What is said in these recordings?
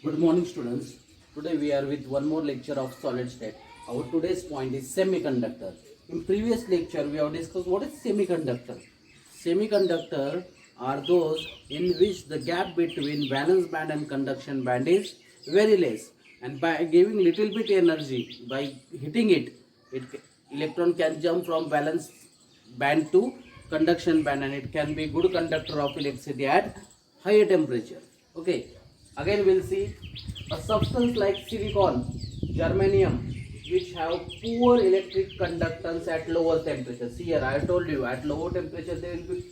Good morning, students. Today we are with one more lecture of solid state. Our today's point is semiconductor. In previous lecture we have discussed what is semiconductor. Semiconductor are those in which the gap between valence band and conduction band is very less, and by giving little bit energy, by hitting it, electron can jump from valence band to conduction band, and it can be good conductor of electricity at higher temperature. Okay, again we'll see a substance like silicon, germanium, which have poor electric conductance at lower temperature. See here, I told you at lower temperature they will be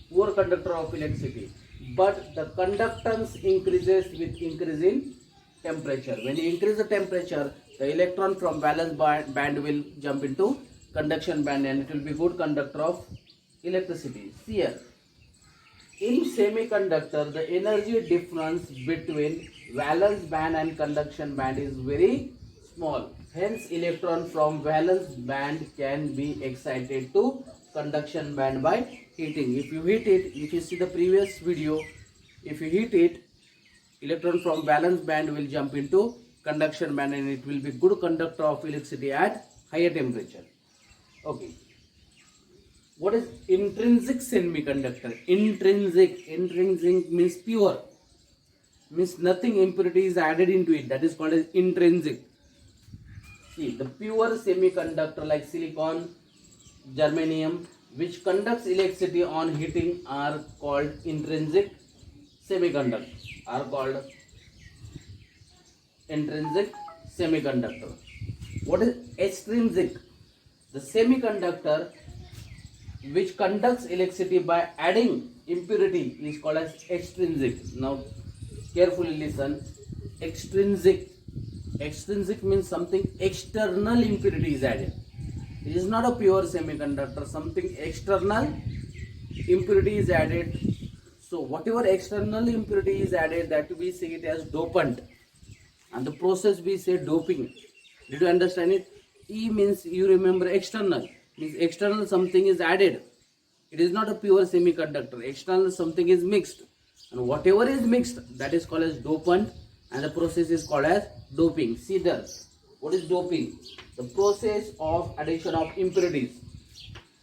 poor conductor of electricity, but the conductance increases with increase in temperature. When you increase the temperature, the electron from valence band will jump into conduction band, and it will be good conductor of electricity. See here, in semiconductor, the energy difference between valence band and conduction band is very small. Hence, electron from valence band can be excited to conduction band by heating. If you heat it, if you see the previous video, if you heat it, electron from valence band will jump into conduction band, and it will be good conductor of electricity at higher temperature. Okay. What is intrinsic semiconductor? Intrinsic means pure, means nothing impurity is added into it. That is called as intrinsic. See, the pure semiconductor like silicon, germanium, which conducts electricity on heating, are called intrinsic semiconductor. Are called intrinsic semiconductor. What is extrinsic? The semiconductor which conducts electricity by adding impurity is called as extrinsic. Now carefully listen. Extrinsic means something external impurity is added. It is not a pure semiconductor. Something external impurity is added. So whatever external impurity is added, that we say it as dopant, and the process we say doping. Did you understand it? E means, you remember, external means external something is added. It is not a pure semiconductor. External something is mixed, and whatever is mixed, that is called as dopant, and the process is called as doping. See there, what is doping? The process of addition of impurities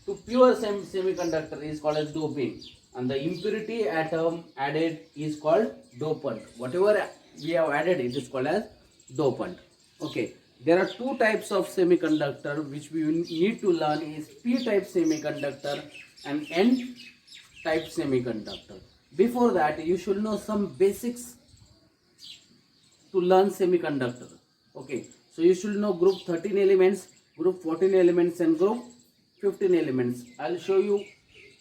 to pure semiconductor is called as doping, and the impurity atom added is called dopant. Whatever we have added, it is called as dopant. Okay, there are two types of semiconductor which we need to learn, is p type semiconductor and n type semiconductor. Before that, you should know some basics to learn semiconductor. Okay, so you should know group 13 elements, group 14 elements, and group 15 elements. I'll show you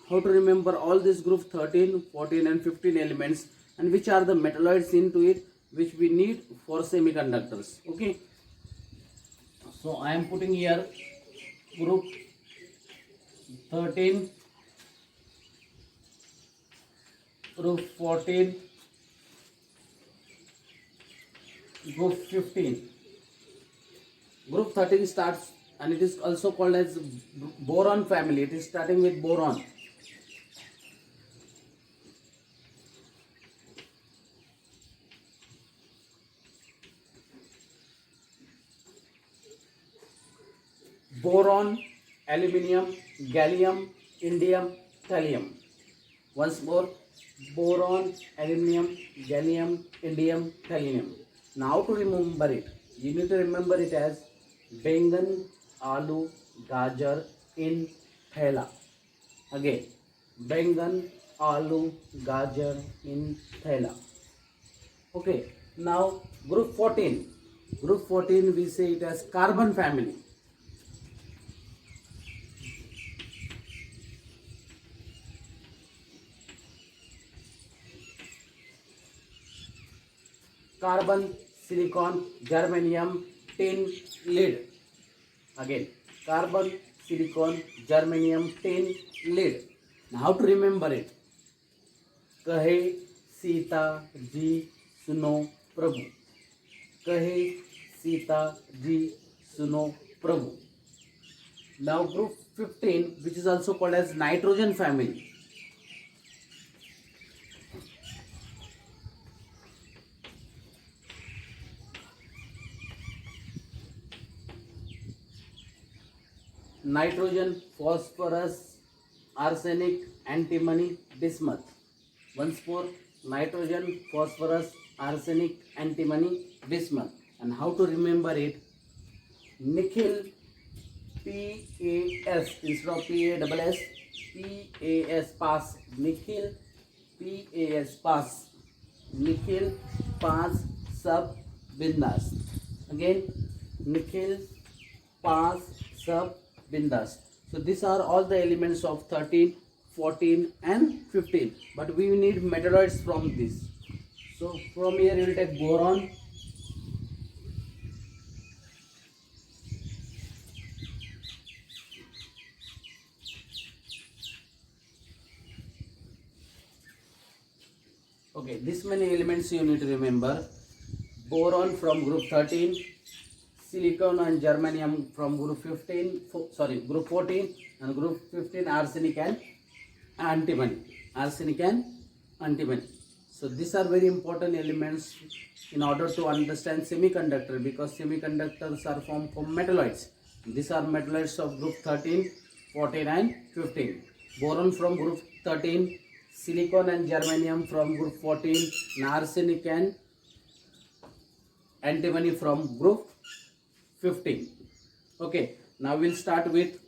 how to remember all these group 13, 14 and 15 elements, and which are the metalloids into it which we need for semiconductors. Okay, so I am putting here group 13, group 14, group 15. Group 13 starts, and it is also called as boron family. It is starting with boron. Boron, aluminium, gallium, indium, thallium. Once more, boron, aluminium, gallium, indium, thallium. Now to remember it, you need to remember it as बैंगन, आलू, गाजर, in थैला. Again, बैंगन, आलू, गाजर, in थैला. Okay, now group 14. Group 14 we say it as carbon family. Carbon, silicon, germanium, tin, lead. Again, carbon, silicon, germanium, tin, lead. Now how to remember it? कहे सीता जी सुनो प्रभु. कहे सीता जी सुनो प्रभु. Now group 15, which is also called as nitrogen family. nitrogen, phosphorus, arsenic, antimony, bismuth. Once more, nitrogen, phosphorus, arsenic, antimony, bismuth. And how to remember it? Nickel, PAS instead of PASS, PAS, pass. Nickel, PAS, pass. Nikhil, pass, sub, bindas. Again, Nikhil, pass, sub, bindas. So these are all the elements of 13, 14 and 15. But we need metalloids from this. So from here we will take boron. Okay, this many elements you need to remember. Boron from group 13, silicon and germanium from group 15, group 14, and group 15 arsenic and antimony. Arsenic and antimony. So these are very important elements in order to understand semiconductor, because semiconductors are formed from metalloids. These are metalloids of group 13, 14 and 15. Boron from group 13, silicon and germanium from group 14, and arsenic and antimony from group 15. Okay, now we'll start with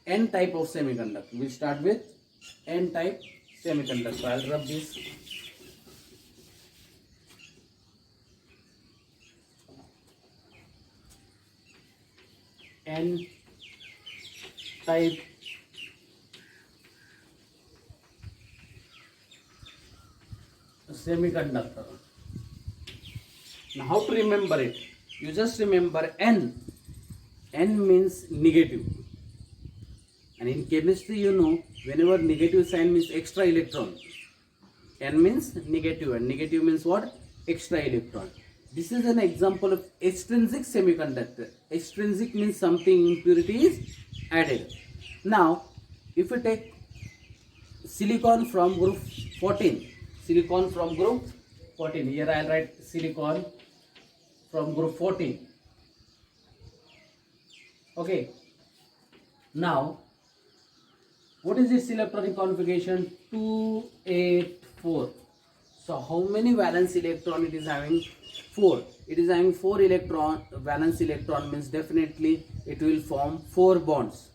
N type of semiconductor. We'll start with N type semiconductor. I'll rub this. N type semiconductor. Now how to remember it? You just remember N. N means negative. And in chemistry you know, whenever negative sign means extra electron. N means negative, and negative means what? Extra electron. This is an example of extrinsic semiconductor. Extrinsic means something impurity is added. Now if you take silicon from group 14, silicon from group 14, here I will write silicon from group 14. Okay, now what is this electronic configuration? 284. So how many valence electron it is having? 4. It is having 4 electron. Valence electron means definitely it will form 4 bonds.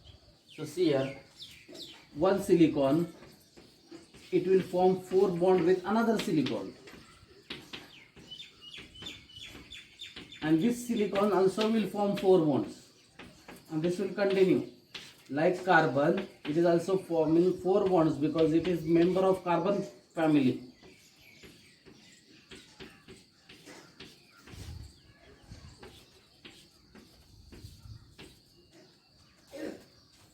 So see here, one silicon, it will form 4 bond with another silicon, and this silicon also will form 4 bonds, and this will continue. Like carbon, it is also forming 4 bonds because it is member of carbon family.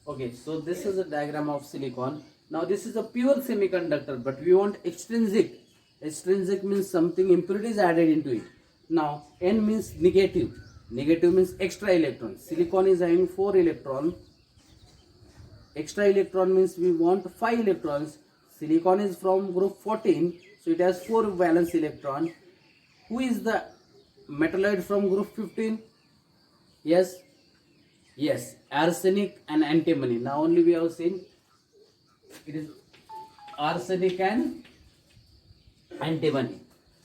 Okay, so this is a diagram of silicon. Now this is a pure semiconductor, but we want extrinsic. Extrinsic means something impurity is added into it. Now N means negative. Negative means extra electron. Silicon is having 4 electrons. Extra electron means we want 5 electrons. Silicon is from group 14, so it has 4 valence electron. Who is the metalloid from group 15? Yes, arsenic and antimony. Now only we have seen it is arsenic and antimony.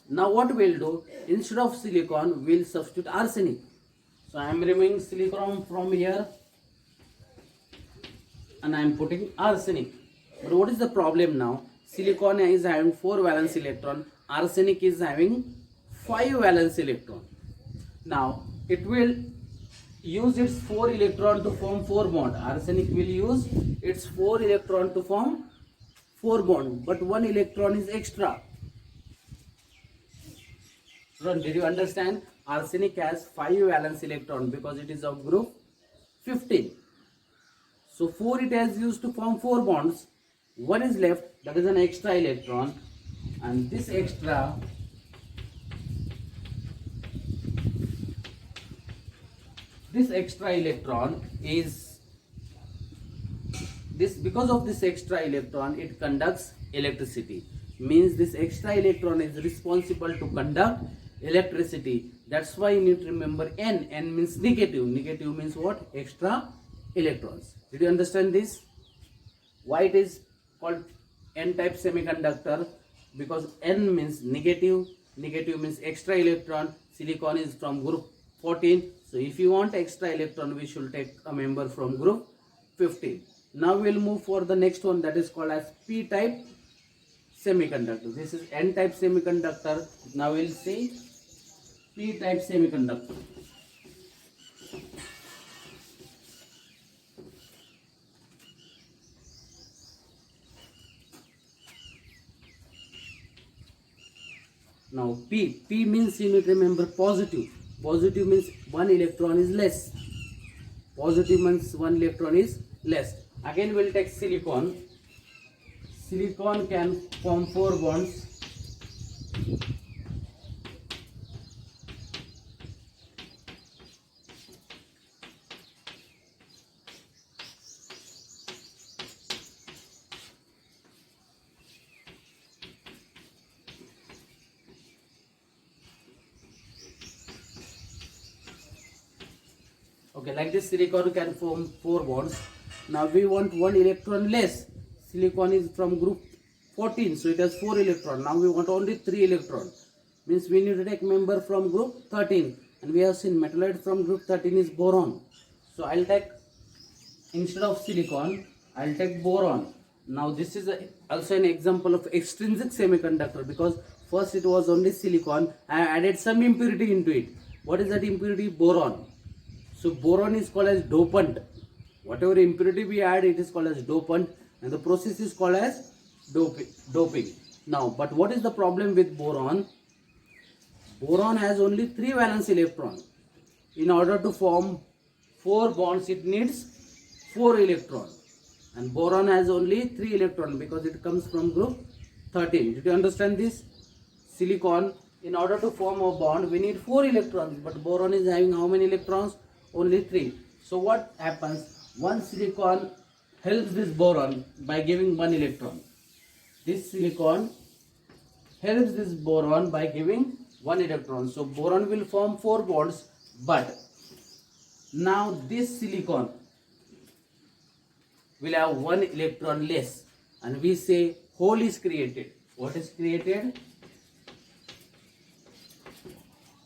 Now what we'll do, instead of silicon we'll substitute arsenic. So I am removing silicon from here and I am putting arsenic. But what is the problem now? Silicon is having 4 valence electron, arsenic is having 5 valence electron. Now it will use its 4 electron to form 4 bond. Arsenic will use its 4 electron to form 4 bond, but 1 electron is extra. Did you understand? Arsenic has 5 valence electron because it is of group 15. So 4 it has used to form 4 bonds. 1 is left, that is an extra electron, and this extra electron is this. Because of this extra electron, it conducts electricity. Means this extra electron is responsible to conduct electricity. That's why you need to remember N. N means negative. Negative means what? Extra electrons. Did you understand this? Why it is called n-type semiconductor? Because n means negative, negative means extra electron. Silicon is from group 14. So if you want extra electron, we should take a member from group 15. Now we will move for the next one, that is called as p-type semiconductor. This is n-type semiconductor. Now we will see p-type semiconductor. Now P means, you need to remember, positive. Positive means one electron is less. Positive means one electron is less. Again we will take silicon. Silicon can form 4 bonds. Okay, like this silicon can form 4 bonds. Now we want one electron less. Silicon is from group 14, so it has 4 electrons. Now we want only 3 electrons. Means we need to take member from group 13. And we have seen metalloid from group 13 is boron. So I'll take, instead of silicon, I'll take boron. Now this is also an example of extrinsic semiconductor, because first it was only silicon. I added some impurity into it. What is that impurity? Boron. So boron is called as dopant. Whatever impurity we add, it is called as dopant, and the process is called as doping. Now, but what is the problem with boron? Boron has only 3 valence electrons. In order to form 4 bonds, it needs 4 electrons. And boron has only 3 electrons because it comes from group 13. Did you understand this? Silicon, in order to form a bond, we need 4 electrons. But boron is having how many electrons? Only 3. So what happens? One silicon helps this boron by giving 1 electron. This silicon helps this boron by giving 1 electron. So boron will form 4 bonds, but now this silicon will have 1 electron less, and we say hole is created. What is created?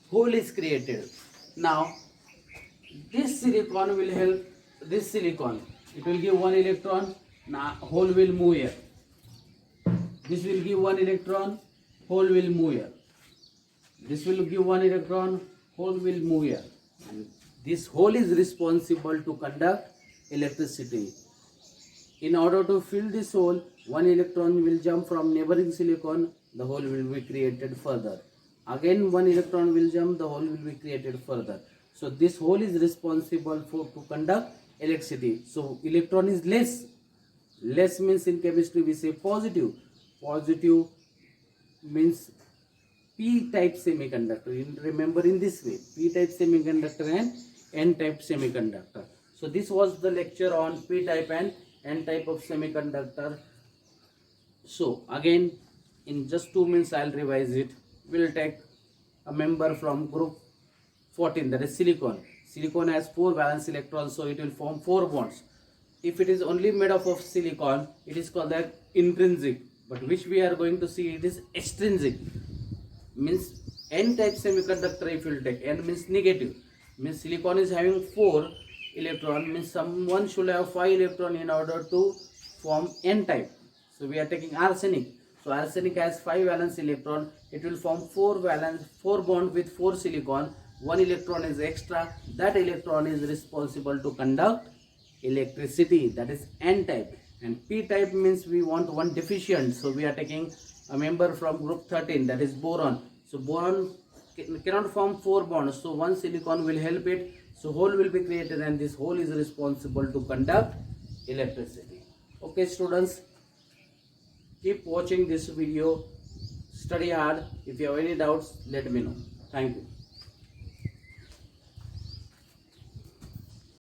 Hole is created. Now this silicon will help this silicon. It will give 1 electron. Now hole will move here. This will give 1 electron. Hole will move here. This will give 1 electron. Hole will move here. And this hole is responsible to conduct electricity. In order to fill this hole, 1 electron will jump from neighboring silicon. The hole will be created further. Again 1 electron will jump. The hole will be created further. So this hole is responsible to conduct electricity. So electron is less. Less means in chemistry we say positive. Positive means p-type semiconductor. Remember in this way, p-type semiconductor and n-type semiconductor. So this was the lecture on p-type and n-type of semiconductor. So again, in just 2 minutes I'll revise it. We'll take a member from group 14, that is silicon. Silicon has 4 valence electrons, so it will form 4 bonds. If it is only made up of silicon, it is called that intrinsic. But which we are going to see, it is extrinsic. Means n-type semiconductor, if you will take, n means negative. Means silicon is having 4 electron, means someone should have 5 electron in order to form n-type. So we are taking arsenic. So arsenic has 5 valence electron. It will form 4 bond with 4 silicon. 1 electron is extra. That electron is responsible to conduct electricity. That is n-type. And p-type means we want 1 deficient. So we are taking a member from group 13, that is boron. So boron cannot form 4 bonds. So 1 silicon will help it. So hole will be created, and this hole is responsible to conduct electricity. Okay students, keep watching this video. Study hard. If you have any doubts, let me know. Thank you.